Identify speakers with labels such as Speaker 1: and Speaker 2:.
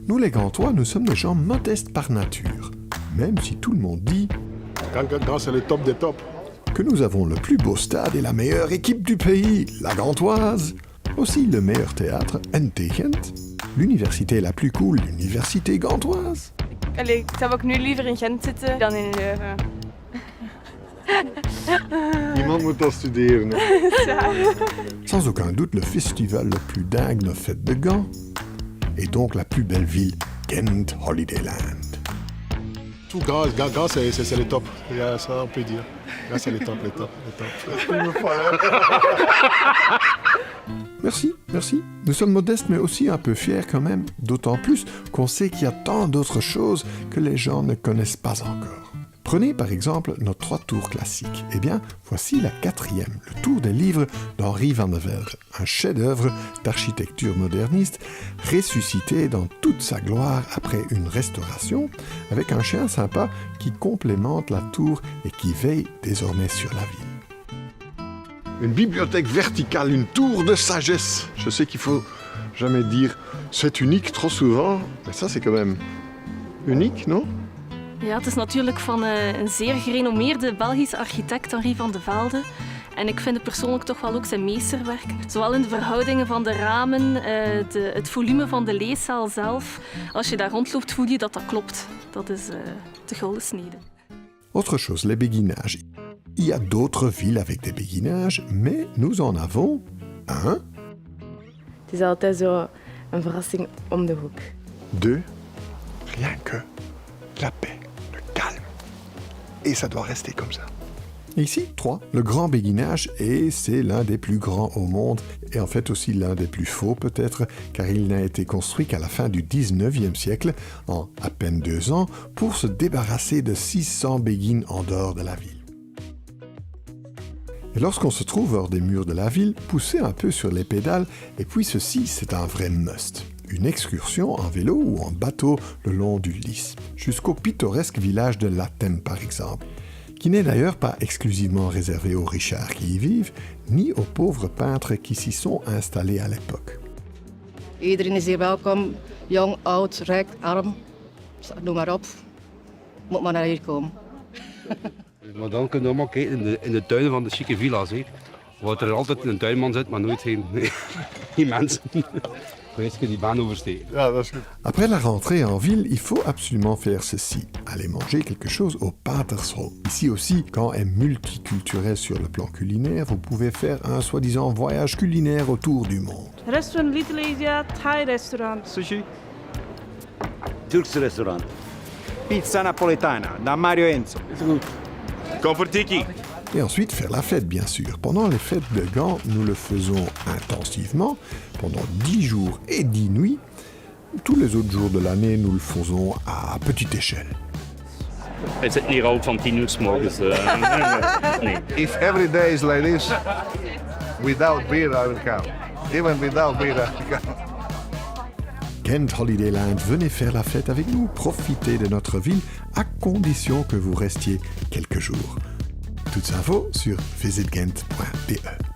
Speaker 1: Nous les Gantois, nous sommes des gens modestes par nature, même si tout le monde dit
Speaker 2: Gand, c'est le top des tops.
Speaker 1: que nous avons le plus beau stade et la meilleure équipe du pays, la Gantoise. Aussi le meilleur théâtre, NT Gent. L'université la plus cool, l'université gantoise.
Speaker 3: Allee, ik zou ook nu liever in Gent zitten dan in Leuven.
Speaker 2: Niemand moet dat studeren. Hè.
Speaker 1: Sans aucun doute le festival le plus dingue nos fêtes de Gand. Et donc la plus belle ville, Gent Holidayland.
Speaker 2: Tout Gand, c'est le top. Yeah, ça, on peut dire. Gand, c'est le top.
Speaker 1: Merci. Nous sommes modestes mais aussi un peu fiers quand même, d'autant plus qu'on sait qu'il y a tant d'autres choses que les gens ne connaissent pas encore. Prenez par exemple nos 3 tours classiques. Eh bien, voici la 4e, le tour des livres d'Henri van de Velde, un chef-d'œuvre d'architecture moderniste ressuscité dans toute sa gloire après une restauration, avec un chien sympa qui complémente la tour et qui veille désormais sur la ville.
Speaker 2: Une bibliothèque verticale, une tour de sagesse. Je sais qu'il faut jamais dire c'est unique trop souvent, mais ça c'est quand même unique, non?
Speaker 4: Ja, het is natuurlijk van een zeer gerenommeerde Belgische architect, Henri van de Velde. En ik vind het persoonlijk toch wel ook zijn meesterwerk. Zowel in de verhoudingen van de ramen, het volume van de leeszaal zelf. Als je daar rondloopt, voel je dat dat klopt. Dat is de gulden snede.
Speaker 1: Autre chose, les béguinages. Il y a d'autres villes avec des béguinages, mais nous en avons un.
Speaker 5: Het is altijd zo een verrassing om de hoek.
Speaker 1: 2. Rien que la paix, le calme. Et ça doit rester comme ça. Et ici, 3. Le grand béguinage, et c'est l'un des plus grands au monde, et en fait aussi l'un des plus faux peut-être, car il n'a été construit qu'à la fin du 19e siècle, en à peine 2 ans, pour se débarrasser de 600 béguines en dehors de la ville. Et lorsqu'on se trouve hors des murs de la ville, poussez un peu sur les pédales, et puis ceci, c'est un vrai must. Une excursion en vélo ou en bateau le long du Lys, jusqu'au pittoresque village de Latem par exemple, qui n'est d'ailleurs pas exclusivement réservé aux richards qui y vivent, ni aux pauvres peintres qui s'y sont installés à l'époque.
Speaker 6: Iedereen is hier welkom, jong, oud, rijk, arm, noem maar op. Moet maar naar hier komen.
Speaker 7: Maar dan kunnen we allemaal kijken in de tuinen van de chique villa's. Hè. Waar er altijd een tuinman zit, maar nooit geen mensen. Wees je die baan oversteken.
Speaker 2: Ja, dat is goed.
Speaker 1: Après la rentrée en ville, il faut absolument faire ceci. Aller manger quelque chose au Patershof. Ici aussi, Caen est multiculturel sur le plan culinaire, vous pouvez faire un soi-disant voyage culinaire autour du monde.
Speaker 3: Restaurant Little Asia, Thai restaurant.
Speaker 8: Sushi. Turks restaurant. Pizza napoletana, da Mario Enzo. Confortiki.
Speaker 1: Et ensuite faire la fête, bien sûr. Pendant les fêtes de Gand, nous le faisons intensivement, pendant 10 jours et 10 nuits. Tous les autres jours de l'année, nous le faisons à petite échelle.
Speaker 9: Het zit hier al van 10 uur 's morgens. Nee.
Speaker 2: If every day is like this, without beer I will come. Even without beer I will come.
Speaker 1: Gent Holidayland, venez faire la fête avec nous, profitez de notre ville, à condition que vous restiez quelques jours. Toutes infos sur visitghent.be.